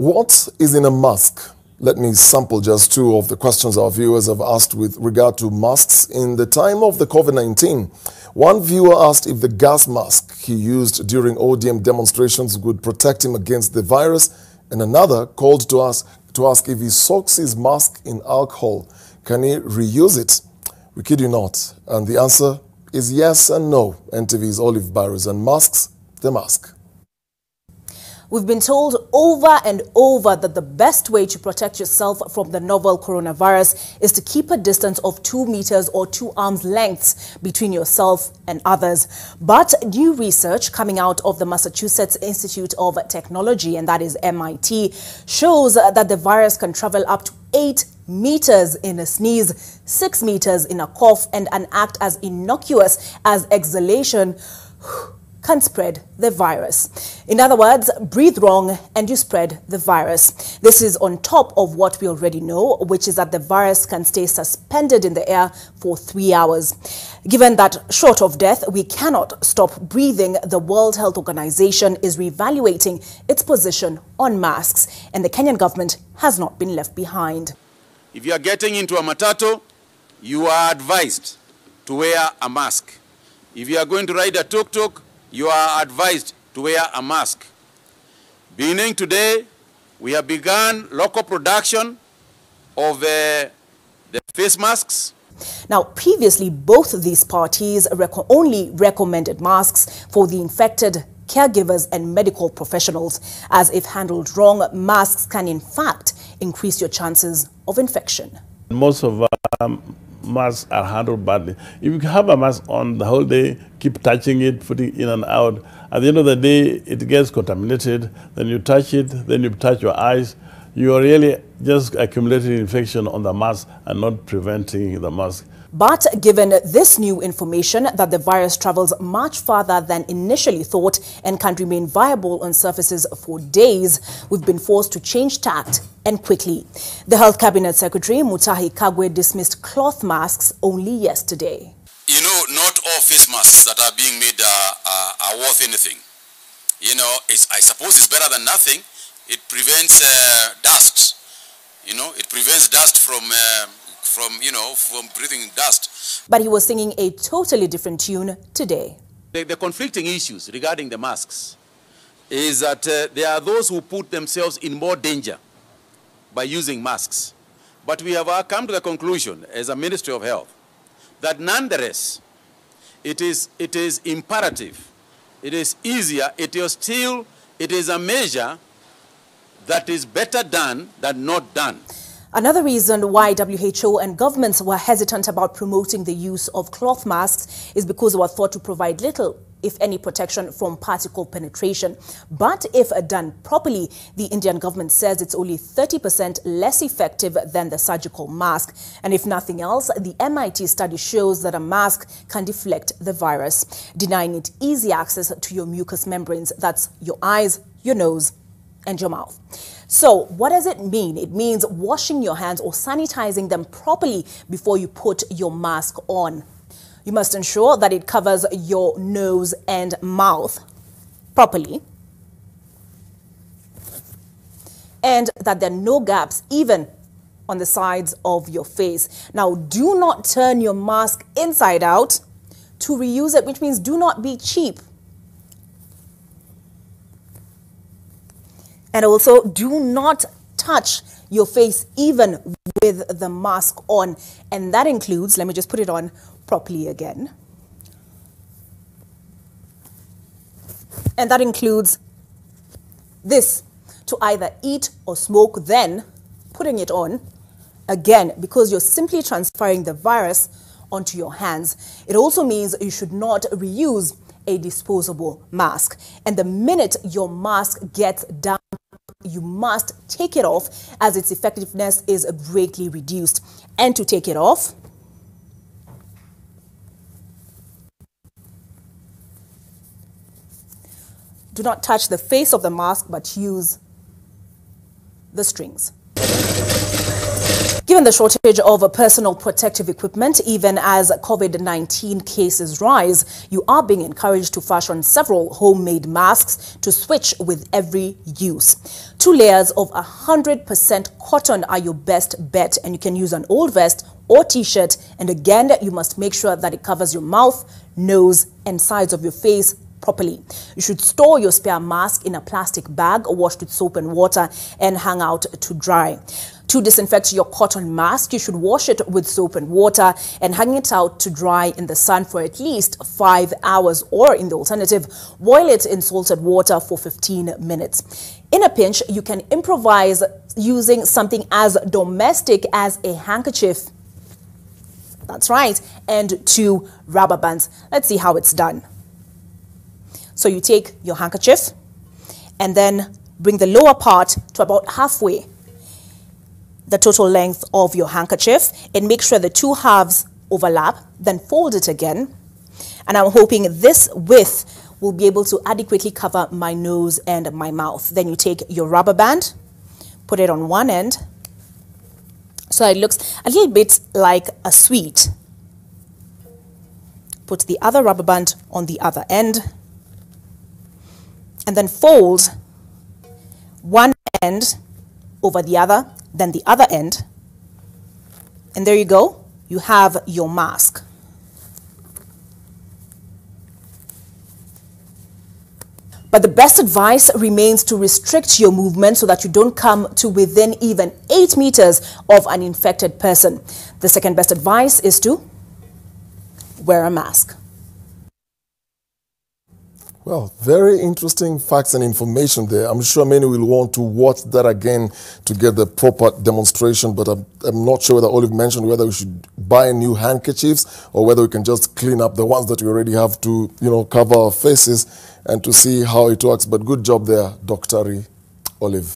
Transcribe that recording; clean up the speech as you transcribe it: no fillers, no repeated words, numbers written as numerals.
What is in a mask? Let me sample just two of the questions our viewers have asked with regard to masks in the time of the COVID-19. One viewer asked if the gas mask he used during ODM demonstrations would protect him against the virus, and another called to ask if he soaks his mask in alcohol, can he reuse it? We kid you not. And the answer is yes and no. NTV's Olive Barrows and masks, the mask. We've been told over and over that the best way to protect yourself from the novel coronavirus is to keep a distance of 2 meters or 2 arms lengths between yourself and others. But new research coming out of the Massachusetts Institute of Technology, and that is MIT, shows that the virus can travel up to 8 meters in a sneeze, 6 meters in a cough, and act as innocuous as exhalation can spread the virus. In other words, breathe wrong and you spread the virus. This is on top of what we already know, which is that the virus can stay suspended in the air for 3 hours. Given that short of death, we cannot stop breathing, the World Health Organization is reevaluating its position on masks, and the Kenyan government has not been left behind. If you are getting into a matatu, you are advised to wear a mask. If you are going to ride a tuk-tuk, you are advised to wear a mask. Beginning today, we have begun local production of the face masks. Now, previously, both of these parties only recommended masks for the infected, caregivers and medical professionals, as if handled wrong, masks can in fact increase your chances of infection. Most of masks are handled badly. If you have a mask on the whole day, keep touching it, putting it in and out, at the end of the day, it gets contaminated, then you touch it, then you touch your eyes. You are really just accumulating infection on the mask and not preventing the mask. But given this new information that the virus travels much farther than initially thought and can remain viable on surfaces for days, we've been forced to change tact, and quickly. The Health Cabinet Secretary, Mutahi Kagwe, dismissed cloth masks only yesterday. You know, not all face masks that are being made are worth anything. You know, I suppose it's better than nothing. It prevents dust. You know, it prevents dust from breathing dust. But he was singing a totally different tune today. The conflicting issues regarding the masks is that there are those who put themselves in more danger by using masks. But we have come to the conclusion as a Ministry of Health that nonetheless, it is imperative, it is easier, it is a measure that is better done than not done. Another reason why WHO and governments were hesitant about promoting the use of cloth masks is because they were thought to provide little, if any, protection from particle penetration. But if done properly, the Indian government says it's only 30% less effective than the surgical mask. And if nothing else, the MIT study shows that a mask can deflect the virus, denying it easy access to your mucous membranes. That's your eyes, your nose, and your mouth. So what does it mean? It means washing your hands or sanitizing them properly before you put your mask on. You must ensure that it covers your nose and mouth properly, and that there are no gaps even on the sides of your face. Now, do not turn your mask inside out to reuse it, which means do not be cheap. And also, do not touch your face even with the mask on. And that includes, let me just put it on properly again. And that includes this, to either eat or smoke, then putting it on again, because you're simply transferring the virus onto your hands. It also means you should not reuse a disposable mask. And the minute your mask gets damp, you must take it off, as its effectiveness is greatly reduced. And to take it off, do not touch the face of the mask, but use the strings. Given the shortage of personal protective equipment, even as COVID-19 cases rise, you are being encouraged to fashion several homemade masks to switch with every use. 2 layers of 100% cotton are your best bet, and you can use an old vest or t-shirt. And again, you must make sure that it covers your mouth, nose, and sides of your face properly. You should store your spare mask in a plastic bag washed with soap and water and hang out to dry. To disinfect your cotton mask, you should wash it with soap and water and hang it out to dry in the sun for at least 5 hours, or in the alternative, boil it in salted water for 15 minutes. In a pinch, you can improvise using something as domestic as a handkerchief. That's right, and 2 rubber bands. Let's see how it's done. So you take your handkerchief and then bring the lower part to about halfway the total length of your handkerchief, and make sure the 2 halves overlap, then fold it again. And I'm hoping this width will be able to adequately cover my nose and my mouth. Then you take your rubber band, put it on one end, so it looks a little bit like a sweet. Put the other rubber band on the other end, and then fold one end over the other, then the other end, and there you go. You have your mask. But the best advice remains to restrict your movement so that you don't come to within even 8 meters of an infected person. The second best advice is to wear a mask. Well, very interesting facts and information there. I'm sure many will want to watch that again to get the proper demonstration, but I'm not sure whether Olive mentioned whether we should buy new handkerchiefs or whether we can just clean up the ones that we already have to, cover our faces and to see how it works. But good job there, Dr. Olive.